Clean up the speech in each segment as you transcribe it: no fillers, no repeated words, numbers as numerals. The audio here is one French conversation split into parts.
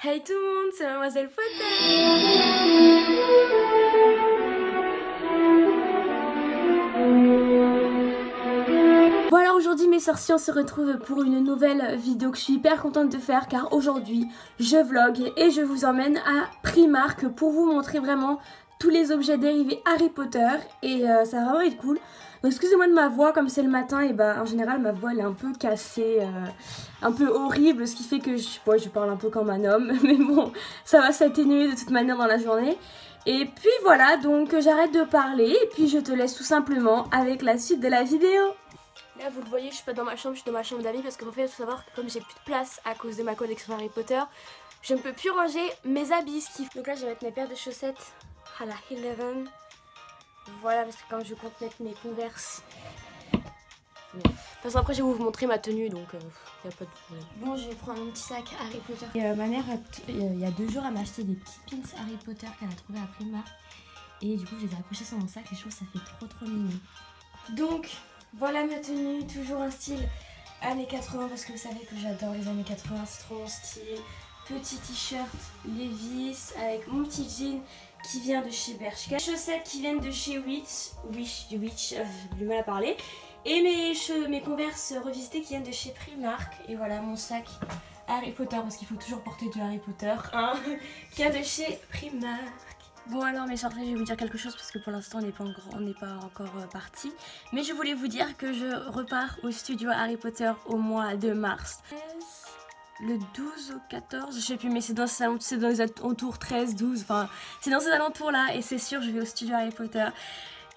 Hey tout le monde, c'est Mademoiselle Potter. Bon alors aujourd'hui mes sorciers, on se retrouve pour une nouvelle vidéo que je suis hyper contente de faire car aujourd'hui je vlog et je vous emmène à Primark pour vous montrer vraiment tous les objets dérivés Harry Potter et ça va vraiment être cool. Donc excusez-moi de ma voix, comme c'est le matin, et bah en général ma voix elle est un peu cassée, un peu horrible, ce qui fait que je parle un peu comme un homme, mais bon, ça va s'atténuer de toute manière dans la journée. Et puis voilà, donc j'arrête de parler et puis je te laisse tout simplement avec la suite de la vidéo. Là vous le voyez, je suis pas dans ma chambre, je suis dans ma chambre d'amis parce qu'en fait il faut savoir que comme j'ai plus de place à cause de ma collection Harry Potter, je ne peux plus ranger mes habits. Donc là je vais mettre mes paires de chaussettes à la Eleven. Voilà, parce que quand je compte mettre mes Converse. De toute façon après je vais vous montrer ma tenue, donc y a pas de problème. Bon, je vais prendre un petit sac Harry Potter. Et, ma mère il y a 2 jours elle m'a acheté des petits pins Harry Potter qu'elle a trouvé à Primark. Et du coup je les ai accrochés sur mon sac et je trouve que ça fait trop mignon. Donc voilà ma tenue, toujours un style années 80 parce que vous savez que j'adore les années 80, c'est trop mon style. Petit t-shirt Levi's avec mon petit jean qui vient de chez Bershka. Chaussettes qui viennent de chez Wish, j'ai du mal à parler. Et mes Converse revisitées qui viennent de chez Primark. Et voilà mon sac Harry Potter, parce qu'il faut toujours porter du Harry Potter, hein, qui vient de chez Primark. Bon alors mes sorciers, je vais vous dire quelque chose parce que pour l'instant on n'est pas encore parti. Mais je voulais vous dire que je repars au studio Harry Potter au mois de mars. Le 12 ou 14, je sais plus, mais c'est dans les alentours 13, 12, enfin c'est dans ces alentours là et c'est sûr je vais au studio Harry Potter.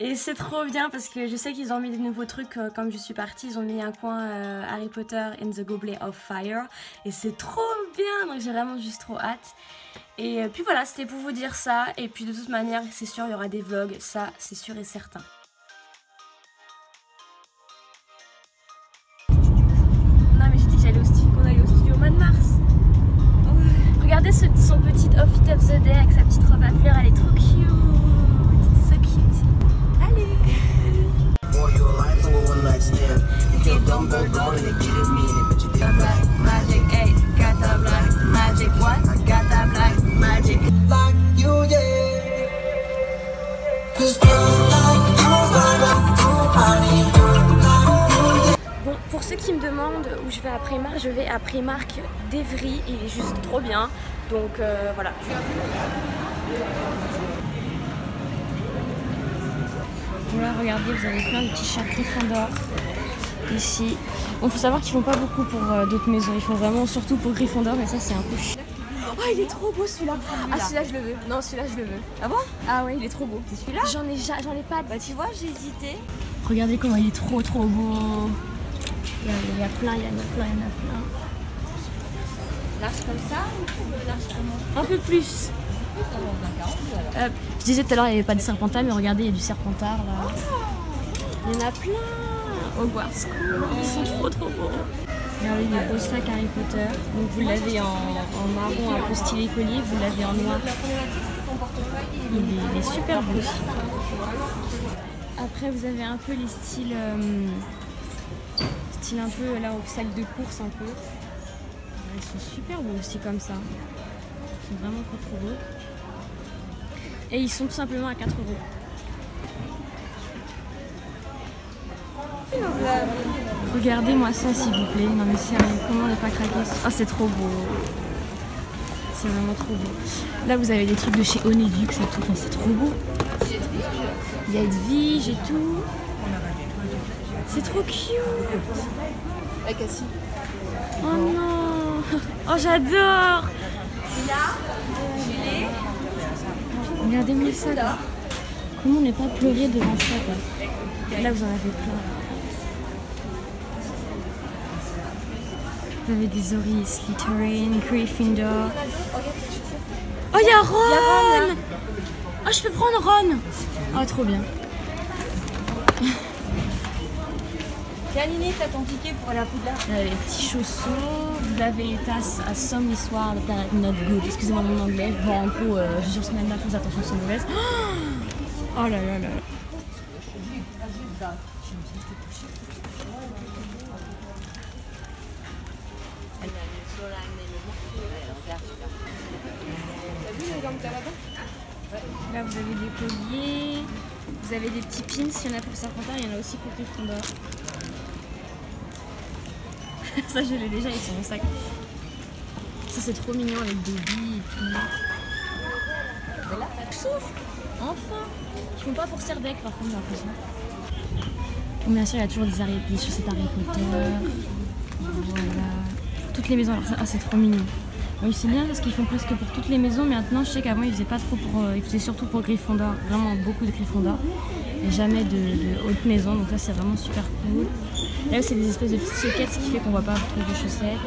Et c'est trop bien parce que je sais qu'ils ont mis des nouveaux trucs comme je suis partie, ils ont mis un coin Harry Potter in the Goblet of Fire et c'est trop bien, donc j'ai vraiment juste trop hâte. Et puis voilà, c'était pour vous dire ça et puis de toute manière c'est sûr il y aura des vlogs, ça c'est sûr et certain. Regardez son petit outfit of the day avec sa petite robe à fleurs, elle est trop cute. It's so cute. Allez. Bon, pour ceux qui me demandent où je vais à Primark, je vais à Primark d'Evry, il est juste trop bien. Donc voilà. Voilà, regardez, vous avez plein de t-shirts Gryffondor ici. Bon, faut savoir qu'ils font pas beaucoup pour d'autres maisons, ils font vraiment surtout pour Gryffondor, mais ça c'est un peu chiant. Oh, il est trop beau celui-là. Ah, celui-là je le veux. Non, celui-là je le veux. Ah bon? Ah ouais, il est trop beau. C'est celui-là? J'en ai pas. Bah tu vois, j'ai hésité. Regardez comment il est trop beau. Il y a plein. Large comme ça ou large comment? Un peu plus. Je disais tout à l'heure il n'y avait pas de serpentard, mais regardez il y a du serpentard là. Il y en a plein. Hogwarts School, ils sont trop beaux. Regardez le beau sac Harry Potter. Donc vous l'avez en marron un peu stylé collier, vous l'avez en noir. Il est super beau aussi. Après vous avez un peu les styles un peu là au sac de course un peu. Ils sont super beaux aussi comme ça. Ils sont vraiment trop beaux. Et ils sont tout simplement à 4 €. Regardez-moi ça s'il vous plaît. Non mais sérieux, comment ne pas craquer? Oh c'est trop beau. C'est vraiment trop beau. Là vous avez des trucs de chez Onedux et tout. Enfin, c'est trop beau. Il y a Edwige et tout. C'est trop cute. La Cassie. Oh non. Oh j'adore. Regardez-moi ça là. Comment ne pas pleurer devant ça quoi. Là vous en avez plein. Vous avez des oreilles Slytherin, Gryffindor. Oh il y a Ron. Oh je peux prendre Ron. Oh trop bien. Canini, t'as ton ticket pour la Poudlard. Vous avez les petits chaussons, vous avez les tasses à some histoire not good. Excusez-moi mon anglais. Bon en gros, je suis sur Snapchat, faites attention, c'est mauvaise. Oh là là là. Là vous avez des colliers, vous avez des petits pins, il y en a pour Serpentard, il y en a aussi pour Gryffondor. Ça je l'ai déjà, ils sont en sac. Ça c'est trop mignon avec des billes et tout. Souffle. Enfin. Ils font pas pour Serdec par contre j'ai l'impression. Bon, bien sûr il y a toujours des chaussettes Harry Potter. Voilà. Pour toutes les maisons, alors ça, c'est trop mignon. Oui, c'est bien parce qu'ils font presque pour toutes les maisons. Maintenant je sais qu'avant ils faisaient pas trop pour. Ils faisaient surtout pour Gryffondor. Vraiment beaucoup de Gryffondor. Et jamais de haute maison. Donc là c'est vraiment super cool. Là c'est des espèces de petites sockets, ce qui fait qu'on voit pas trop de chaussettes.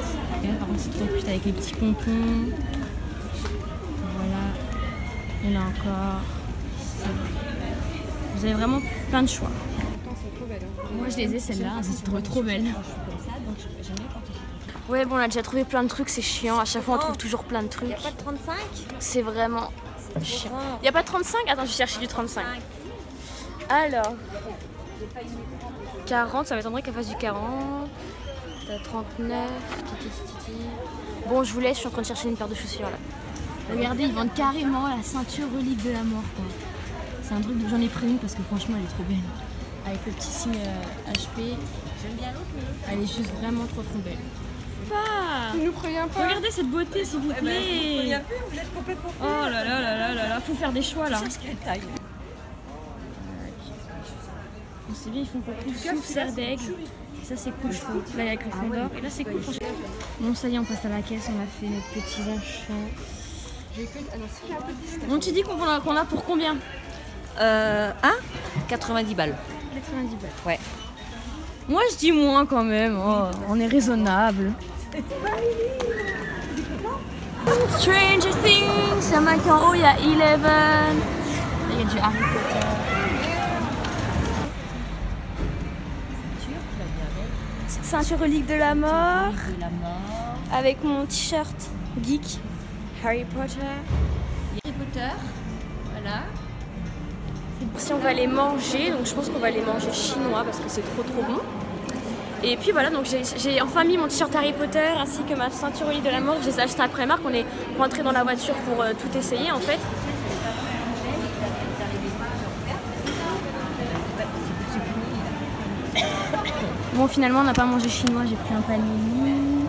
Et là, par contre c'est trop cute avec les petits pompons. Voilà. Il y en a encore. Vous avez vraiment plein de choix. Moi je les ai celles-là, c'est trop belle. Ouais bon on a déjà trouvé plein de trucs, c'est chiant, à chaque fois on trouve toujours plein de trucs. Y'a pas de 35? C'est vraiment chiant. Y'a pas de 35? Attends je vais chercher du 35. Alors 40, ça m'étonnerait qu'elle fasse du 40. T'as 39, titi. Bon je vous laisse, je suis en train de chercher une paire de chaussures là. Regardez, ils vendent carrément la ceinture relique de la mort quoi. C'est un truc dont j'en ai pris une parce que franchement elle est trop belle. Avec le petit signe HP. J'aime bien l'autre, mais Elle est juste vraiment trop belle. Pas. vous nous préviens pas. Regardez cette beauté s'il vous plaît. Vous préviens plus, vous êtes complètement fou. Oh là là là là là là, faut faire des choix là. Cherche quelle taille. On sait bien ils font pour tout sauf Serdeg. Ça c'est cool je trouve. Là il y a Gryffondor et là c'est cool franchement. Bon ça y est on passe à la caisse, on a fait nos petits achats. Bon tu dis qu'on a pour combien? 90 balles. 90 balles. Ouais. Moi je dis moins quand même, oh, on est raisonnable. Stranger Things, il y a marqué en haut, il y a 11. Il y a du Harry Potter. Petite ceinture relique de la mort. Avec mon t-shirt geek Harry Potter. Harry Potter, voilà. Si on va les manger, donc je pense qu'on va les manger chinois parce que c'est trop bon. Et puis voilà, donc j'ai enfin mis mon t-shirt Harry Potter ainsi que ma ceinture relique de la mort. Je les ai achetés après Marc, on est rentré dans la voiture pour tout essayer en fait. Bon finalement on n'a pas mangé chinois, j'ai pris un panini.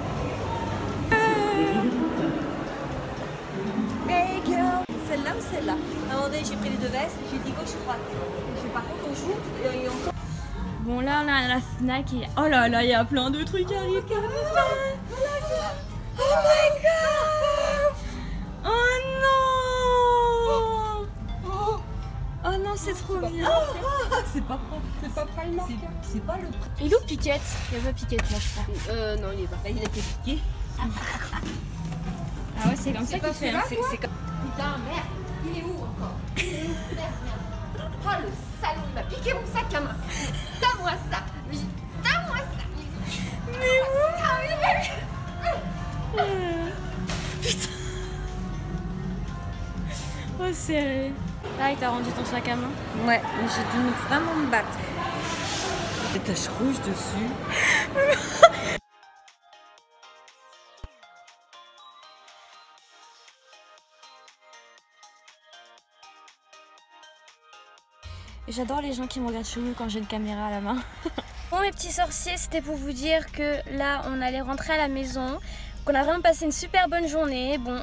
Celle-là ou celle-là? À un moment donné, j'ai pris les deux vestes, j'ai dit gauche droite. Par contre, on joue et on sort. Bon là on a la Fnac et oh là là il y a plein de trucs qui arrivent. Oh my god! Oh non! Oh non c'est trop bien. C'est pas Primark. C'est pas le prix. Il est où Piquette? Il y a pas Piquette là je crois. Non il est pas. Là il a été piqué. Ah ouais c'est comme ça qu'il fait. C'est comme... Putain merde, il est où encore? Merde. Oh le salaud, il m'a piqué mon sac à main. Donne-moi ça. Donne-moi ça. Mais où? Putain. Oh serré. Là t'as rendu ton sac à main? Ouais, mais j'ai dû vraiment me battre. Des taches rouges dessus. J'adore les gens qui me regardent chelou quand j'ai une caméra à la main. Bon mes petits sorciers, c'était pour vous dire que là on allait rentrer à la maison, qu'on a vraiment passé une super bonne journée. Bon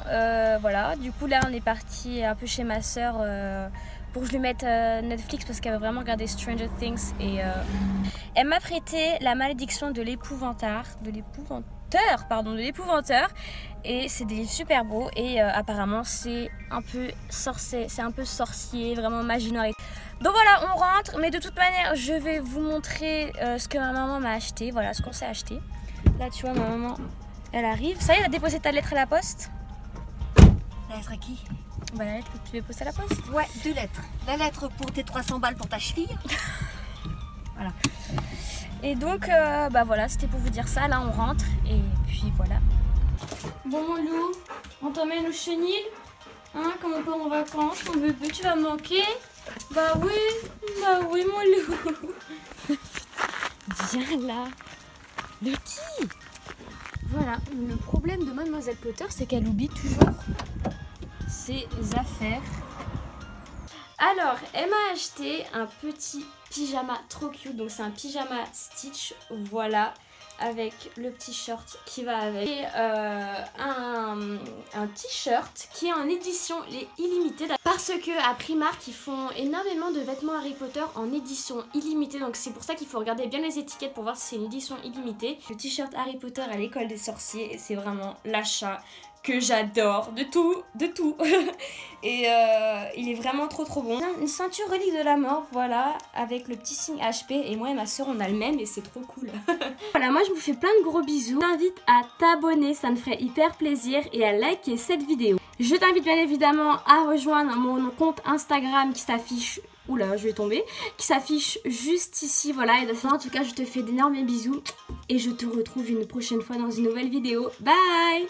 voilà, du coup là on est parti un peu chez ma soeur pour que je lui mette Netflix parce qu'elle veut vraiment regarder Stranger Things et elle m'a prêté La Malédiction de l'Épouvanteur, et c'est des livres super beaux et apparemment c'est un peu sorcier, vraiment magie noire. Donc voilà, on rentre, mais de toute manière je vais vous montrer ce que ma maman m'a acheté, voilà ce qu'on s'est acheté. Là tu vois ma maman, elle arrive, ça y est, elle a déposé ta lettre à la poste. La lettre à qui? Bah la lettre que tu veux poster à la poste. Ouais, 2 lettres. La lettre pour tes 300 balles pour ta cheville. Voilà. Et donc bah voilà, c'était pour vous dire ça, là on rentre et puis voilà. Bon mon loup, on t'emmène au chenil, hein, comme on part en vacances, mon bébé, tu vas me manquer? Bah oui mon loup. Viens là. De qui? Voilà, le problème de Mademoiselle Potter, c'est qu'elle oublie toujours ses affaires. Alors, elle m'a acheté un petit pyjama trop cute. Donc c'est un pyjama Stitch, voilà, avec le petit short qui va avec. Et un t-shirt qui est en édition illimitée. Parce que à Primark, ils font énormément de vêtements Harry Potter en édition illimitée. Donc c'est pour ça qu'il faut regarder bien les étiquettes pour voir si c'est une édition illimitée. Le t-shirt Harry Potter à l'école des sorciers, c'est vraiment l'achat que j'adore, de tout. Et il est vraiment trop bon. Une ceinture relique de la mort, voilà, avec le petit signe HP. Et moi et ma soeur on a le même et c'est trop cool. Voilà, moi je vous fais plein de gros bisous. Je t'invite à t'abonner, ça me ferait hyper plaisir, et à liker cette vidéo. Je t'invite bien évidemment à rejoindre mon compte Instagram qui s'affiche... Oula, je vais tomber. Qui s'affiche juste ici, voilà. Et en tout cas, je te fais d'énormes bisous. Et je te retrouve une prochaine fois dans une nouvelle vidéo. Bye!